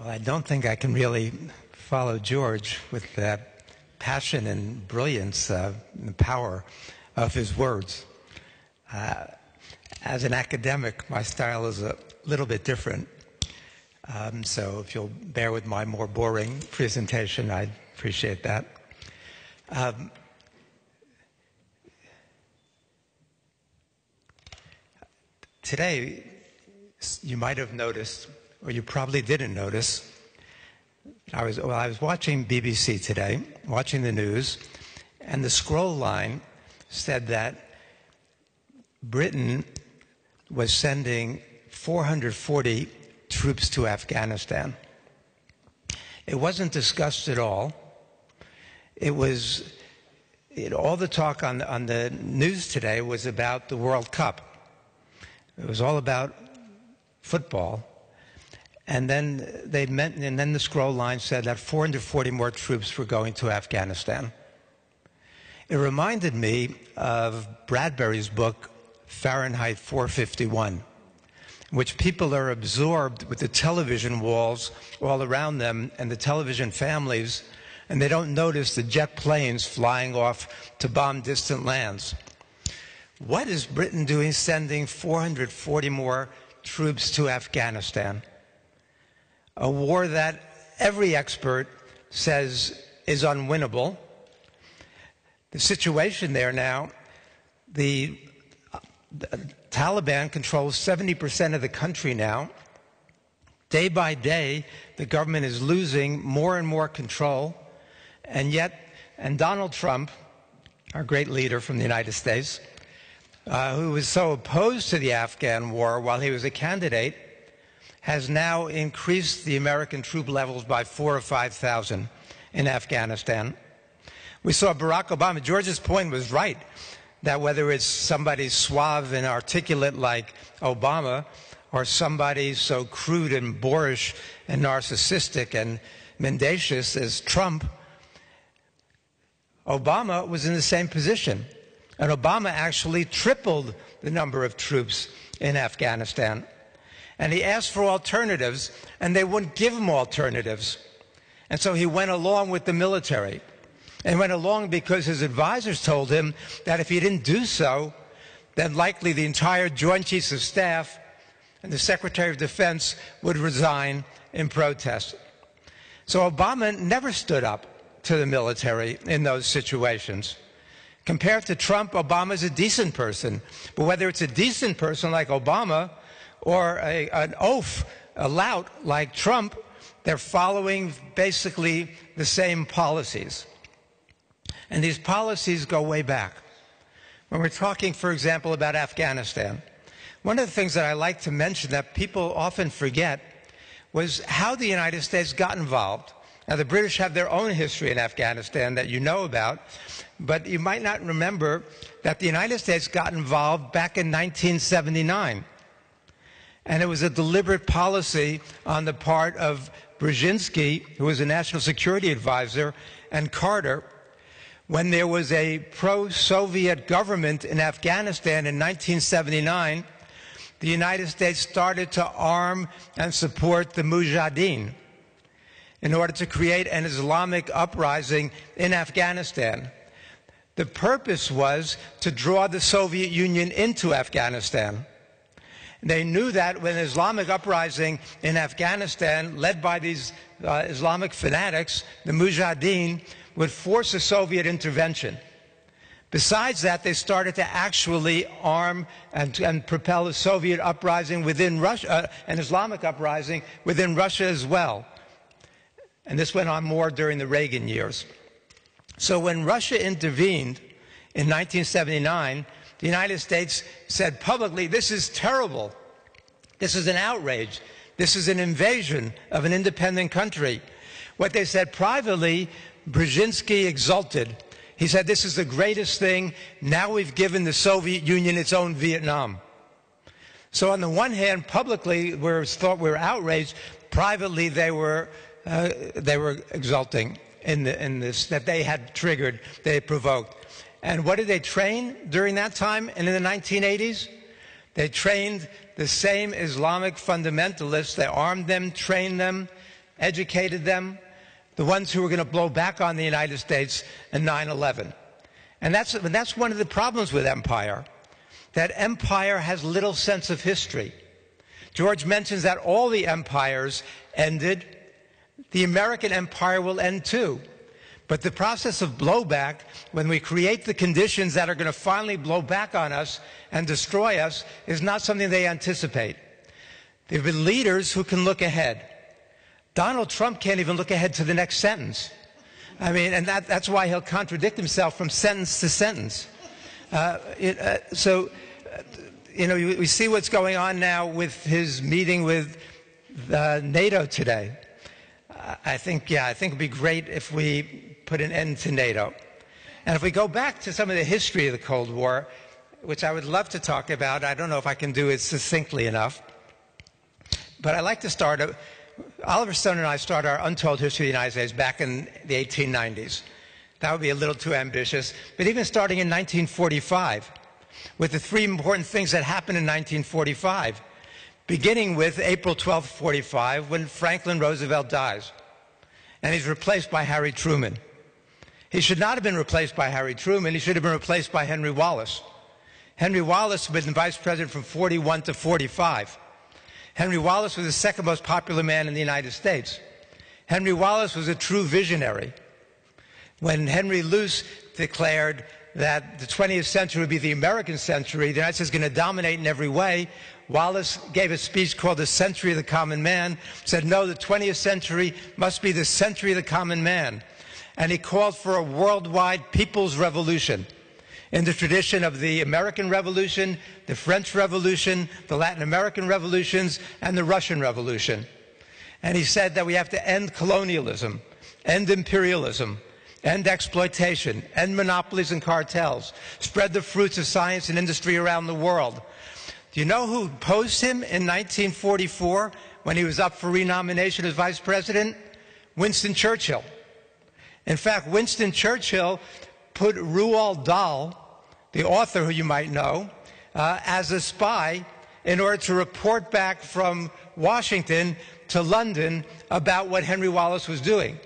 Well, I don't think I can really follow George with that passion and brilliance and power of his words. As an academic, my style is a little bit different. So if you'll bear with my more boring presentation, I'd appreciate that. Today, you might have noticed, or you probably didn't notice, I was watching BBC today, watching the news, and the scroll line said that Britain was sending 440 troops to Afghanistan. It wasn't discussed at all. All the talk on the news today was about the World Cup. It was all about football. And then the scroll line said that 440 more troops were going to Afghanistan. It reminded me of Bradbury's book, Fahrenheit 451, in which people are absorbed with the television walls all around them and the television families, and they don't notice the jet planes flying off to bomb distant lands. What is Britain doing sending 440 more troops to Afghanistan? A war that every expert says is unwinnable. The situation there now, the Taliban controls 70% of the country now. Day by day, the government is losing more and more control. And Donald Trump, our great leader from the United States, who was so opposed to the Afghan war while he was a candidate, has now increased the American troop levels by 4,000 or 5,000 in Afghanistan. We saw Barack Obama. George's point was right, that whether it's somebody suave and articulate like Obama or somebody so crude and boorish and narcissistic and mendacious as Trump, Obama was in the same position. And Obama actually tripled the number of troops in Afghanistan. And he asked for alternatives, and they wouldn't give him alternatives. And so he went along with the military. And went along because his advisors told him that if he didn't do so, then likely the entire Joint Chiefs of Staff and the Secretary of Defense would resign in protest. So Obama never stood up to the military in those situations. Compared to Trump, Obama's a decent person. But whether it's a decent person like Obama or an oaf, a lout like Trump, they're following basically the same policies. And these policies go way back. When we're talking, for example, about Afghanistan, one of the things that I like to mention that people often forget was how the United States got involved. Now, the British have their own history in Afghanistan that you know about, but you might not remember that the United States got involved back in 1979. And it was a deliberate policy on the part of Brzezinski, who was a national security advisor, and Carter. When there was a pro-Soviet government in Afghanistan in 1979, the United States started to arm and support the Mujahideen in order to create an Islamic uprising in Afghanistan. The purpose was to draw the Soviet Union into Afghanistan. They knew that when an Islamic uprising in Afghanistan, led by these Islamic fanatics, the Mujahideen, would force a Soviet intervention. Besides that, they started to actually arm and propel a Soviet uprising within Russia, an Islamic uprising within Russia as well. And this went on more during the Reagan years. So when Russia intervened in 1979, the United States said publicly, this is terrible. This is an outrage. This is an invasion of an independent country. What they said privately, Brzezinski exulted. He said, this is the greatest thing. Now we've given the Soviet Union its own Vietnam. So on the one hand, publicly, we thought we were outraged. Privately, they were exulting in this, that they had triggered, they had provoked. And what did they train during that time and in the 1980s? They trained the same Islamic fundamentalists. They armed them, trained them, educated them, the ones who were going to blow back on the United States in 9/11. And that's one of the problems with empire, that empire has little sense of history. George mentions that all the empires ended. The American empire will end too. But the process of blowback, when we create the conditions that are going to finally blow back on us and destroy us, is not something they anticipate. There have been leaders who can look ahead. Donald Trump can't even look ahead to the next sentence. I mean, and that's why he'll contradict himself from sentence to sentence. We see what's going on now with his meeting with NATO today. I think it'd be great if we put an end to NATO. And if we go back to some of the history of the Cold War, which I would love to talk about, I don't know if I can do it succinctly enough, but I'd like to start. Oliver Stone and I started our Untold History of the United States back in the 1890s. That would be a little too ambitious. But even starting in 1945, with the three important things that happened in 1945, beginning with April 12, 45, when Franklin Roosevelt dies, and he's replaced by Harry Truman. He should not have been replaced by Harry Truman. He should have been replaced by Henry Wallace. Henry Wallace had been vice president from 41 to 45. Henry Wallace was the second most popular man in the United States. Henry Wallace was a true visionary. When Henry Luce declared that the 20th century would be the American century, the United States is going to dominate in every way, Wallace gave a speech called The Century of the Common Man, said, no, the 20th century must be the century of the common man. And he called for a worldwide people's revolution in the tradition of the American Revolution, the French Revolution, the Latin American revolutions, and the Russian Revolution. And he said that we have to end colonialism, end imperialism, end exploitation, end monopolies and cartels, spread the fruits of science and industry around the world. Do you know who opposed him in 1944 when he was up for renomination as vice president? Winston Churchill. In fact, Winston Churchill put Roald Dahl, the author who you might know, as a spy in order to report back from Washington to London about what Henry Wallace was doing.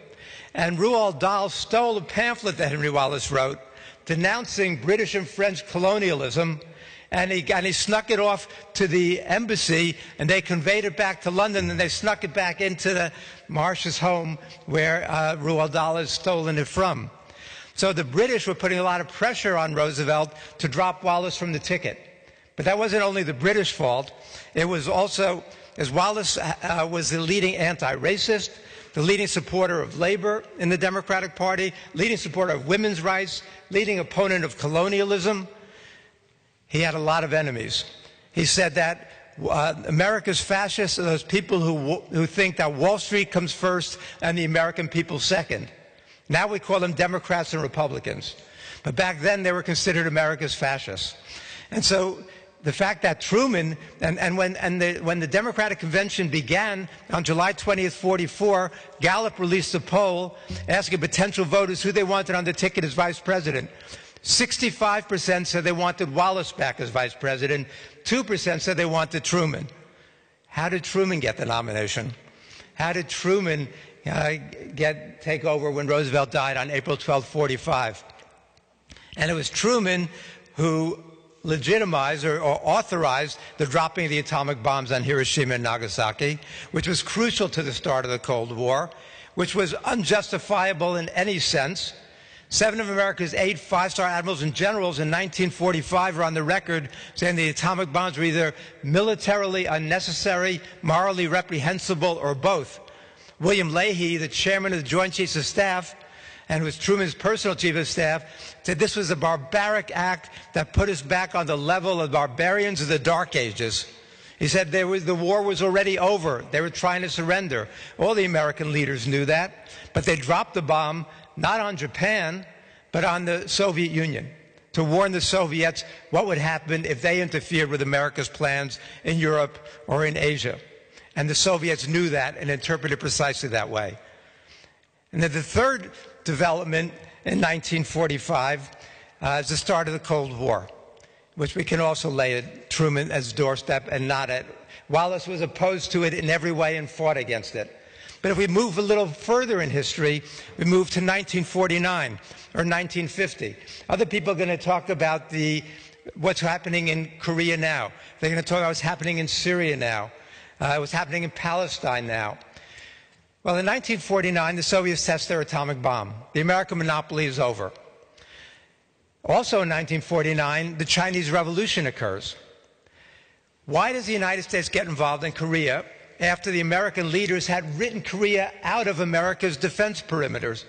And Roald Dahl stole a pamphlet that Henry Wallace wrote denouncing British and French colonialism, and he snuck it off to the embassy, and they conveyed it back to London, and they snuck it back into the Marsh's home where Roald Dahl had stolen it from. So the British were putting a lot of pressure on Roosevelt to drop Wallace from the ticket. But that wasn't only the British fault. It was also, as Wallace was the leading anti-racist, the leading supporter of labor in the Democratic Party, leading supporter of women's rights, leading opponent of colonialism. He had a lot of enemies. He said that America's fascists are those people who think that Wall Street comes first and the American people second. Now we call them Democrats and Republicans. But back then they were considered America's fascists. And so the fact that Truman, when the Democratic Convention began on July 20th, 44, Gallup released a poll asking potential voters who they wanted on the ticket as vice president. 65% said they wanted Wallace back as vice president. 2% said they wanted Truman. How did Truman get the nomination? How did Truman take over when Roosevelt died on April 12, 45? And it was Truman who legitimized or authorized the dropping of the atomic bombs on Hiroshima and Nagasaki, which was crucial to the start of the Cold War, which was unjustifiable in any sense. 7 of America's 8 five-star admirals and generals in 1945 are on the record saying the atomic bombs were either militarily unnecessary, morally reprehensible, or both. William Leahy, the chairman of the Joint Chiefs of Staff, and who was Truman's personal chief of staff, said this was a barbaric act that put us back on the level of barbarians of the Dark Ages. He said the war was already over. They were trying to surrender. All the American leaders knew that, but they dropped the bomb not on Japan, but on the Soviet Union, to warn the Soviets what would happen if they interfered with America's plans in Europe or in Asia. And the Soviets knew that and interpreted precisely that way. And then the third development in 1945 is the start of the Cold War, which we can also lay at Truman as doorstep and not at. Wallace was opposed to it in every way and fought against it. But if we move a little further in history, we move to 1949 or 1950. Other people are going to talk about what's happening in Korea now. They're going to talk about what's happening in Syria now, what's happening in Palestine now. Well, in 1949, the Soviets test their atomic bomb. The American monopoly is over. Also in 1949, the Chinese Revolution occurs. Why does the United States get involved in Korea after the American leaders had written Korea out of America's defense perimeters?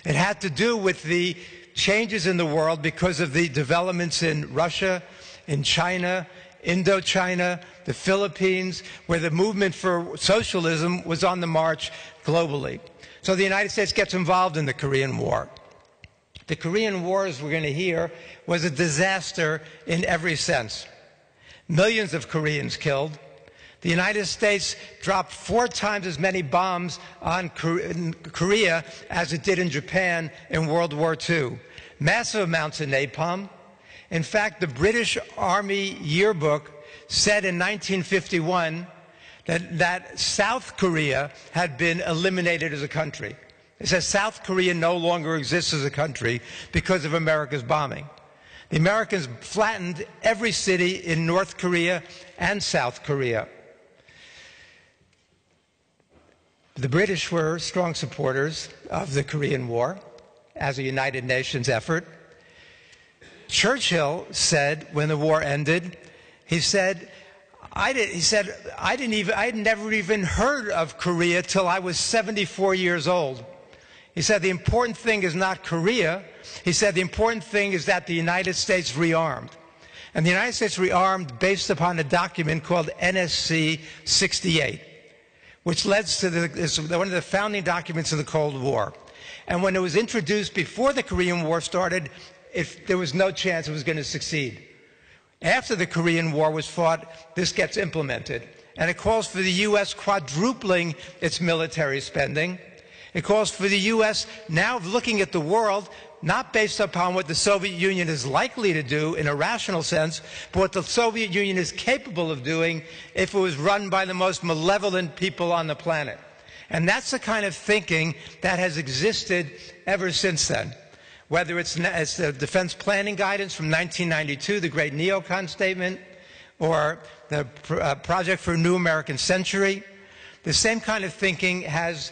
It had to do with the changes in the world because of the developments in Russia, in China, Indochina, the Philippines, where the movement for socialism was on the march globally. So the United States gets involved in the Korean War. The Korean War, as we're going to hear, was a disaster in every sense. Millions of Koreans killed. The United States dropped 4 times as many bombs on Korea as it did in Japan in World War II. Massive amounts of napalm. In fact, the British Army yearbook said in 1951 that South Korea had been eliminated as a country. It says South Korea no longer exists as a country because of America's bombing. The Americans flattened every city in North Korea and South Korea. The British were strong supporters of the Korean War as a United Nations effort. Churchill said when the war ended, he said, I had never even heard of Korea till I was 74 years old. He said the important thing is not Korea. He said the important thing is that the United States rearmed. And the United States rearmed based upon a document called NSC 68, which led to one of the founding documents of the Cold War. And when it was introduced before the Korean War started, there was no chance it was going to succeed. After the Korean War was fought, this gets implemented. And it calls for the U.S. quadrupling its military spending. It calls for the U.S. now looking at the world, not based upon what the Soviet Union is likely to do in a rational sense, but what the Soviet Union is capable of doing if it was run by the most malevolent people on the planet. And that's the kind of thinking that has existed ever since then. Whether it's the Defense Planning Guidance from 1992, the great neocon statement, or the Project for a New American Century, the same kind of thinking has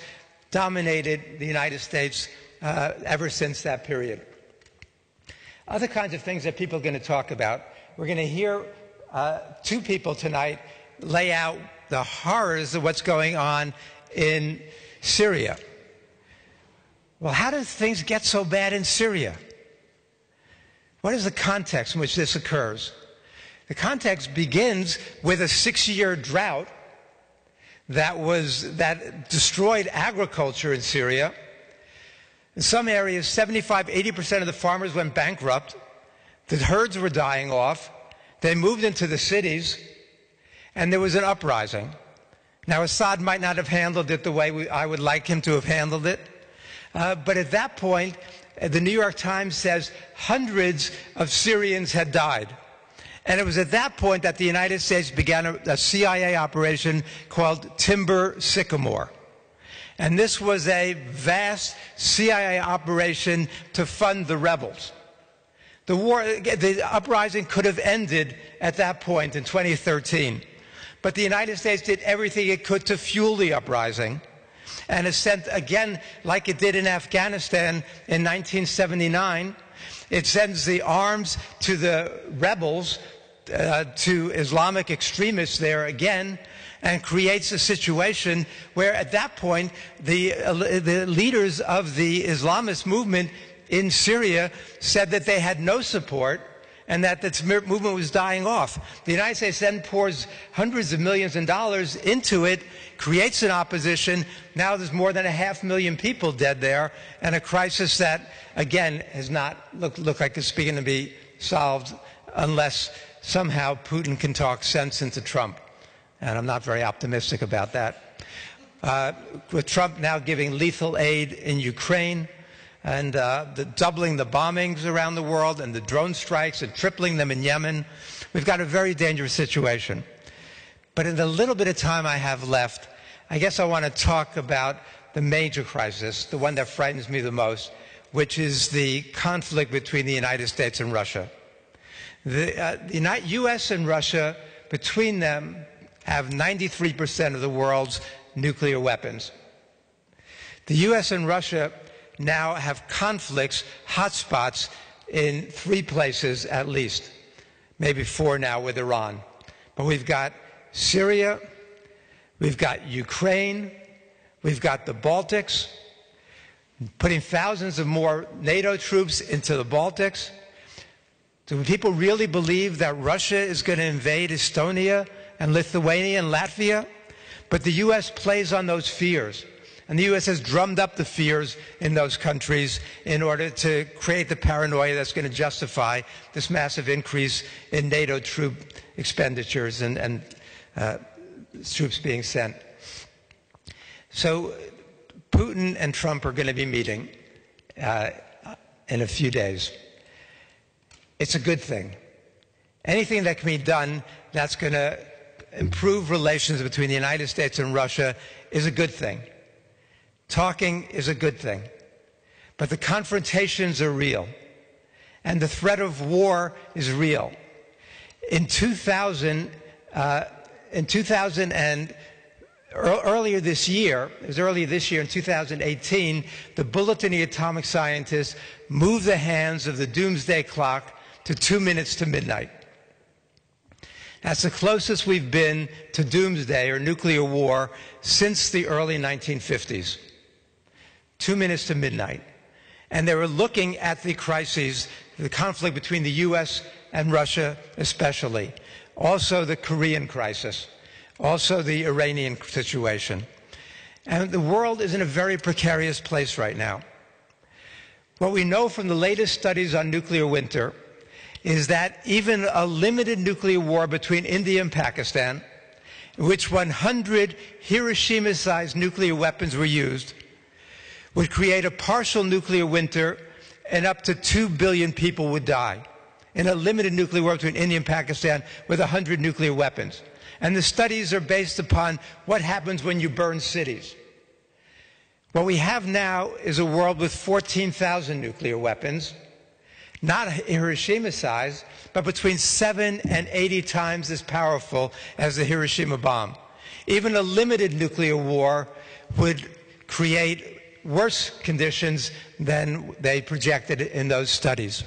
dominated the United States ever since that period. Other kinds of things that people are going to talk about. We're going to hear 2 people tonight lay out the horrors of what's going on in Syria. Well, how did things get so bad in Syria? What is the context in which this occurs? The context begins with a 6-year drought that destroyed agriculture in Syria. In some areas, 75–80% of the farmers went bankrupt. The herds were dying off. They moved into the cities, and there was an uprising. Now, Assad might not have handled it the way I would like him to have handled it. But at that point, the New York Times says hundreds of Syrians had died. And it was at that point that the United States began a CIA operation called Timber Sycamore. And this was a vast CIA operation to fund the rebels. The uprising could have ended at that point in 2013. But the United States did everything it could to fuel the uprising. And it sent, again, like it did in Afghanistan in 1979, it sends the arms to the rebels, to Islamic extremists there again, and creates a situation where at that point the leaders of the Islamist movement in Syria said that they had no support and that this movement was dying off. The United States then pours hundreds of millions of dollars into it, creates an opposition. Now there's more than 500,000 people dead there, and a crisis that, again, has not looked like it's beginning to be solved unless somehow Putin can talk sense into Trump. And I'm not very optimistic about that. With Trump now giving lethal aid in Ukraine, and doubling the bombings around the world and the drone strikes and tripling them in Yemen, we've got a very dangerous situation. But in the little bit of time I have left, I guess I want to talk about the major crisis, the one that frightens me the most, which is the conflict between the United States and Russia. The U.S. and Russia, between them, have 93% of the world's nuclear weapons. The U.S. and Russia now have conflicts, hotspots, in 3 places at least, maybe 4 now with Iran. But we've got Syria, we've got Ukraine, we've got the Baltics, putting thousands of more NATO troops into the Baltics. Do people really believe that Russia is going to invade Estonia and Lithuania and Latvia? But the U.S. plays on those fears. And the U.S. has drummed up the fears in those countries in order to create the paranoia that's going to justify this massive increase in NATO troop expenditures and troops being sent. So Putin and Trump are going to be meeting in a few days. It's a good thing. Anything that can be done that's going to improve relations between the United States and Russia is a good thing. Talking is a good thing. But the confrontations are real. And the threat of war is real. In 2000 and earlier this year, in 2018, the Bulletin of the Atomic Scientists moved the hands of the doomsday clock to 2 minutes to midnight. That's the closest we've been to doomsday or nuclear war since the early 1950s. 2 minutes to midnight. And they were looking at the crises, the conflict between the U.S. and Russia especially, also the Korean crisis, also the Iranian situation. And the world is in a very precarious place right now. What we know from the latest studies on nuclear winter is that even a limited nuclear war between India and Pakistan, in which 100 Hiroshima-sized nuclear weapons were used, would create a partial nuclear winter and up to 2 billion people would die in a limited nuclear war between India and Pakistan with 100 nuclear weapons. And the studies are based upon what happens when you burn cities. What we have now is a world with 14,000 nuclear weapons, not Hiroshima size, but between 7 and 80 times as powerful as the Hiroshima bomb. Even a limited nuclear war would create worse conditions than they projected in those studies.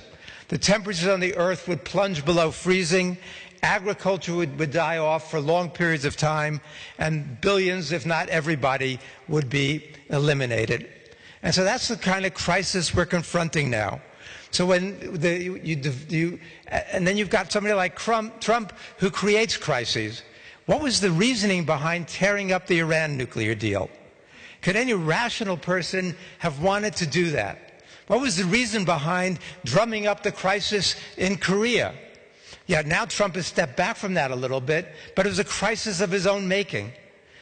The temperatures on the earth would plunge below freezing, agriculture would die off for long periods of time, and billions, if not everybody, would be eliminated. And so that's the kind of crisis we're confronting now. So when and then you've got somebody like Trump who creates crises. What was the reasoning behind tearing up the Iran nuclear deal? Could any rational person have wanted to do that? What was the reason behind drumming up the crisis in Korea? Yeah, now Trump has stepped back from that a little bit, but it was a crisis of his own making.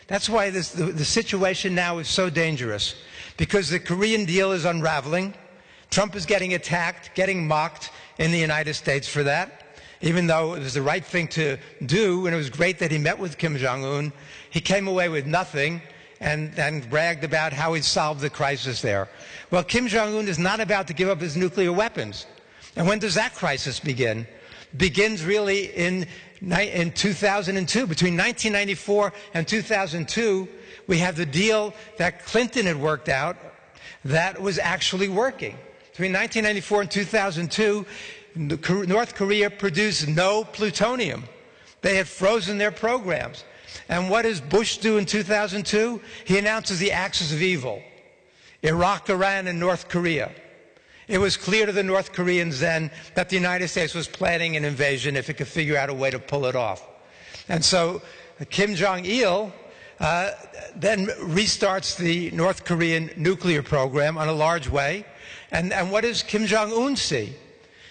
That's why the situation now is so dangerous, because the Korean deal is unraveling. Trump is getting attacked, getting mocked in the United States for that, even though it was the right thing to do, and it was great that he met with Kim Jong-un. He came away with nothing and bragged about how he solved the crisis there. Well, Kim Jong-un is not about to give up his nuclear weapons. And when does that crisis begin? Begins really in 2002. Between 1994 and 2002, we have the deal that Clinton had worked out that was actually working. Between 1994 and 2002, North Korea produced no plutonium. They had frozen their programs. And what does Bush do in 2002? He announces the axis of evil: Iraq, Iran, and North Korea. It was clear to the North Koreans then that the United States was planning an invasion if it could figure out a way to pull it off. And so Kim Jong-il then restarts the North Korean nuclear program on a large way. And what does Kim Jong-un see?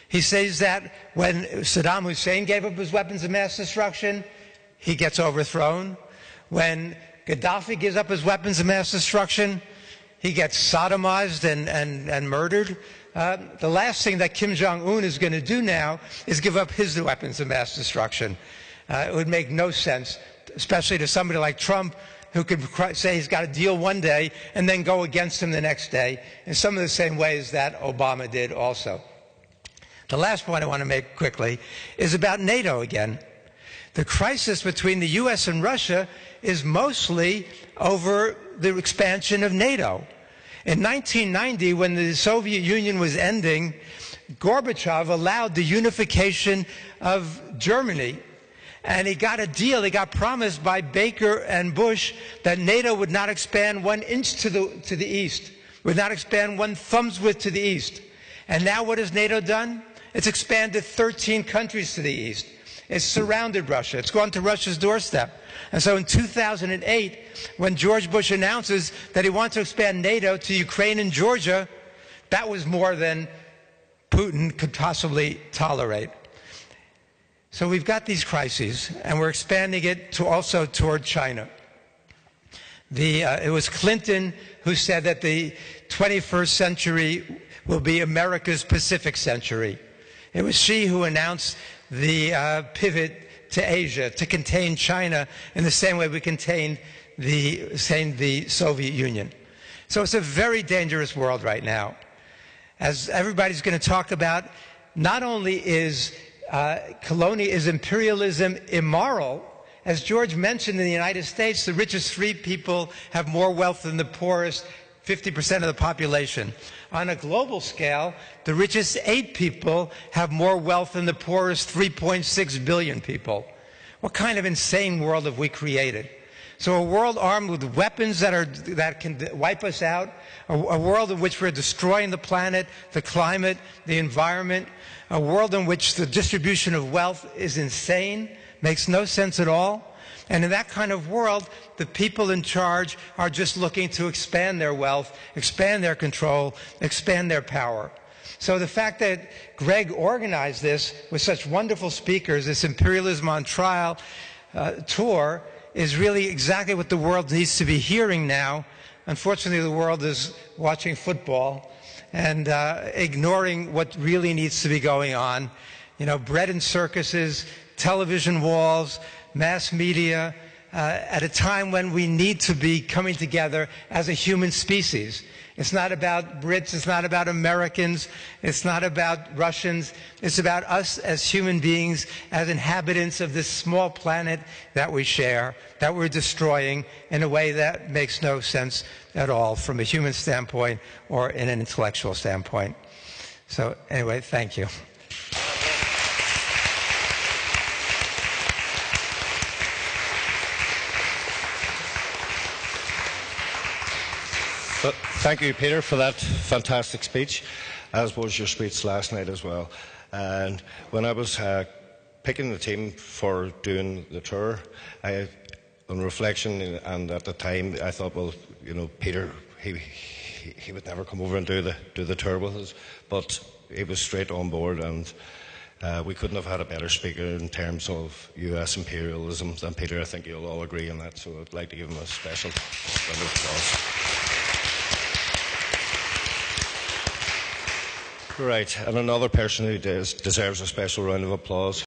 He says that when Saddam Hussein gave up his weapons of mass destruction, he gets overthrown. When Gaddafi gives up his weapons of mass destruction, he gets sodomized and murdered. The last thing that Kim Jong-un is going to do now is give up his weapons of mass destruction. It would make no sense, especially to somebody like Trump, who could say he's got a deal one day and then go against him the next day, in some of the same ways that Obama did also. The last point I want to make quickly is about NATO again. The crisis between the U.S. and Russia is mostly over the expansion of NATO. In 1990, when the Soviet Union was ending, Gorbachev allowed the unification of Germany. And he got a deal, he got promised by Baker and Bush that NATO would not expand 1 inch to the east, would not expand 1 thumb's width to the east. And now what has NATO done? It's expanded 13 countries to the east. It's surrounded Russia. It's gone to Russia's doorstep. And so in 2008, when George Bush announces that he wants to expand NATO to Ukraine and Georgia, that was more than Putin could possibly tolerate. So we've got these crises, and we're expanding it to also toward China. It was Clinton who said that the 21st century will be America's Pacific century. It was she who announced the pivot to Asia, to contain China in the same way we contained the Soviet Union. So it's a very dangerous world right now. As everybody's going to talk about, not only is imperialism immoral, as George mentioned, in the United States, the richest 3 people have more wealth than the poorest 50% of the population. On a global scale, the richest 8 people have more wealth than the poorest 3.6 billion people. What kind of insane world have we created? So a world armed with weapons that can wipe us out, a world in which we're destroying the planet, the climate, the environment, a world in which the distribution of wealth is insane, makes no sense at all. And in that kind of world, the people in charge are just looking to expand their wealth, expand their control, expand their power. So the fact that Greg organized this with such wonderful speakers, this Imperialism on Trial tour, is really exactly what the world needs to be hearing now. Unfortunately, the world is watching football and ignoring what really needs to be going on. You know, bread and circuses, television walls, mass media, at a time when we need to be coming together as a human species. It's not about Brits, it's not about Americans, it's not about Russians, it's about us as human beings, as inhabitants of this small planet that we share, that we're destroying in a way that makes no sense at all from a human standpoint or in an intellectual standpoint. So anyway, thank you. Thank you, Peter, for that fantastic speech, as was your speech last night as well. And when I was picking the team for doing the tour, on reflection and at the time, I thought, well, you know, Peter, he would never come over and do the tour with us, but he was straight on board, and we couldn't have had a better speaker in terms of US imperialism than Peter. I think you'll all agree on that, so I'd like to give him a special round of applause. Right, and another person who deserves a special round of applause